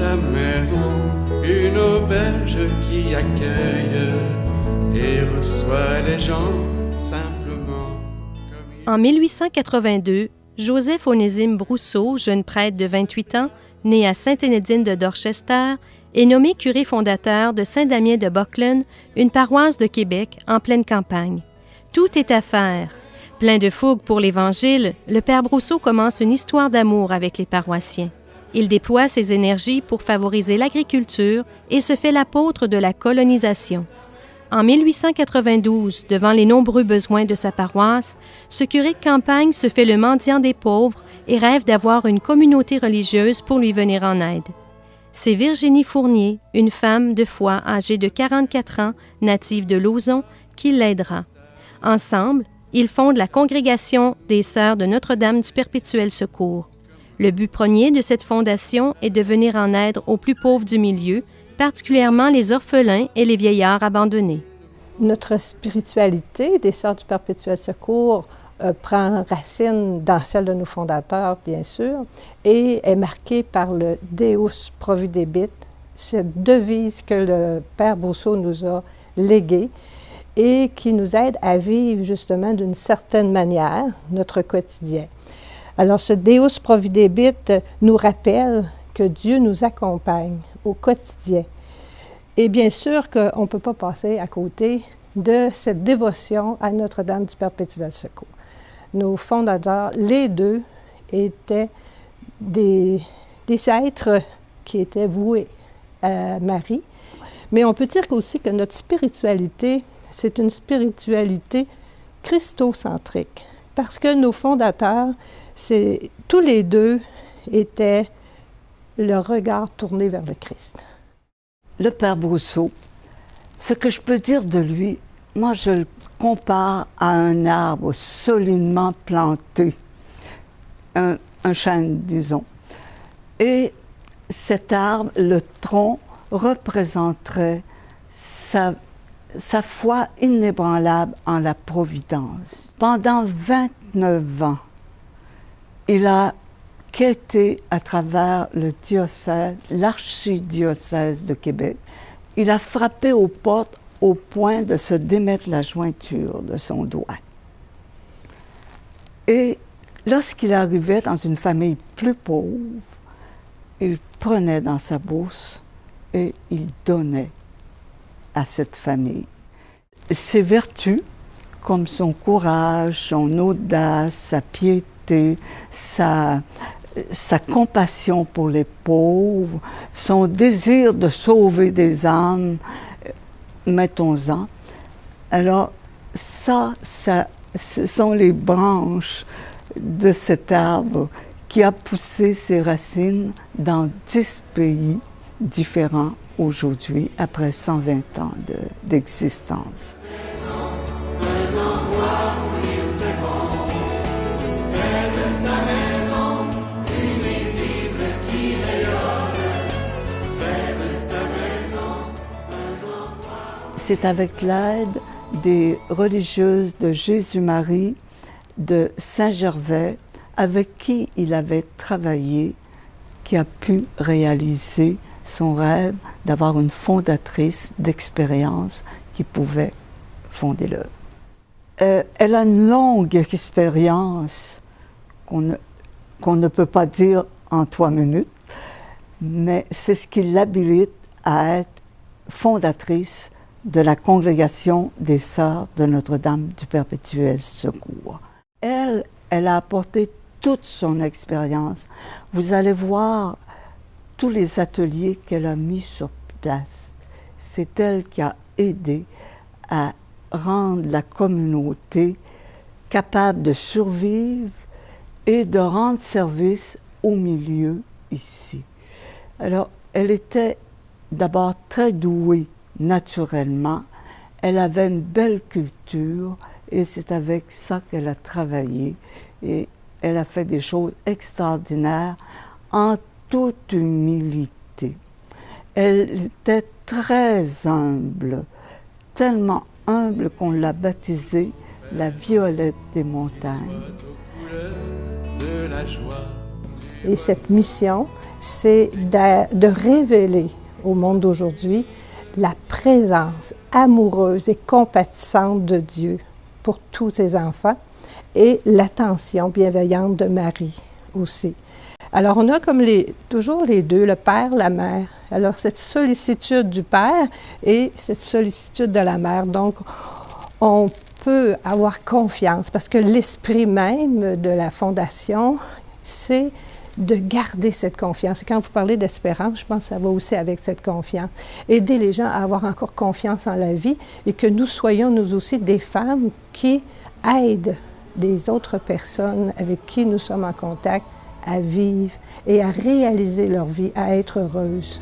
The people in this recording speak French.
ta maison, une auberge qui accueille et reçoit les gens simplement comme En 1882, Joseph Onésime Brousseau, jeune prêtre de 28 ans, né à Sainte-Énédine de Dorchester, est nommé curé fondateur de Saint-Damien de Buckland, une paroisse de Québec en pleine campagne. Tout est à faire. Plein de fougue pour l'Évangile, le père Brousseau commence une histoire d'amour avec les paroissiens. Il déploie ses énergies pour favoriser l'agriculture et se fait l'apôtre de la colonisation. En 1892, devant les nombreux besoins de sa paroisse, ce curé de campagne se fait le mendiant des pauvres et rêve d'avoir une communauté religieuse pour lui venir en aide. C'est Virginie Fournier, une femme de foi âgée de 44 ans, native de Lauson, qui l'aidera. Ensemble, ils fondent la Congrégation des Sœurs de Notre-Dame du Perpétuel Secours. Le but premier de cette fondation est de venir en aide aux plus pauvres du milieu, particulièrement les orphelins et les vieillards abandonnés. Notre spiritualité des Sœurs du Perpétuel Secours prend racine dans celle de nos fondateurs, bien sûr, et est marquée par le Deus Providebit, cette devise que le Père Brousseau nous a léguée et qui nous aide à vivre justement d'une certaine manière notre quotidien. Alors ce Deus Providebit nous rappelle que Dieu nous accompagne au quotidien. Et bien sûr qu'on ne peut pas passer à côté de cette dévotion à Notre-Dame du Perpétuel Secours. Nos fondateurs, les deux, étaient des êtres qui étaient voués à Marie. Mais on peut dire aussi que notre spiritualité, c'est une spiritualité christocentrique. Parce que nos fondateurs, tous les deux étaient le regard tourné vers le Christ. Le Père Brousseau, ce que je peux dire de lui, moi je le compare à un arbre solidement planté, un chêne, disons. Et cet arbre, le tronc, représenterait sa foi inébranlable en la providence. Pendant 29 ans, il a quêté à travers le diocèse, l'archidiocèse de Québec. Il a frappé aux portes au point de se démettre la jointure de son doigt. Et lorsqu'il arrivait dans une famille plus pauvre, il prenait dans sa bourse et il donnait à cette famille. Ses vertus, comme son courage, son audace, sa piété, sa compassion pour les pauvres, son désir de sauver des âmes, mettons-en. Alors, ce sont les branches de cet arbre qui a poussé ses racines dans 10 pays différents aujourd'hui, après 120 ans d'existence. C'est avec l'aide des religieuses de Jésus-Marie de Saint-Gervais, avec qui il avait travaillé, qui a pu réaliser son rêve d'avoir une fondatrice d'expérience qui pouvait fonder l'œuvre. Elle a une longue expérience qu'on ne peut pas dire en 3 minutes, mais c'est ce qui l'habilite à être fondatrice de la Congrégation des Sœurs de Notre-Dame du Perpétuel Secours. Elle a apporté toute son expérience. Vous allez voir tous les ateliers qu'elle a mis sur place. C'est elle qui a aidé à rendre la communauté capable de survivre et de rendre service au milieu ici. Alors, elle était d'abord très douée naturellement. Elle avait une belle culture et c'est avec ça qu'elle a travaillé. Et elle a fait des choses extraordinaires en toute humilité. Elle était très humble, tellement humble qu'on l'a baptisée la Violette des montagnes. Et cette mission, c'est de révéler au monde d'aujourd'hui la présence amoureuse et compatissante de Dieu pour tous ses enfants et l'attention bienveillante de Marie aussi. Alors, on a comme toujours les deux, le Père, la Mère. Alors, cette sollicitude du Père et cette sollicitude de la Mère. Donc, on peut avoir confiance parce que l'esprit même de la Fondation, c'est de garder cette confiance. Et quand vous parlez d'espérance, je pense que ça va aussi avec cette confiance. Aider les gens à avoir encore confiance en la vie et que nous soyons, nous aussi, des femmes qui aident les autres personnes avec qui nous sommes en contact à vivre et à réaliser leur vie, à être heureuses.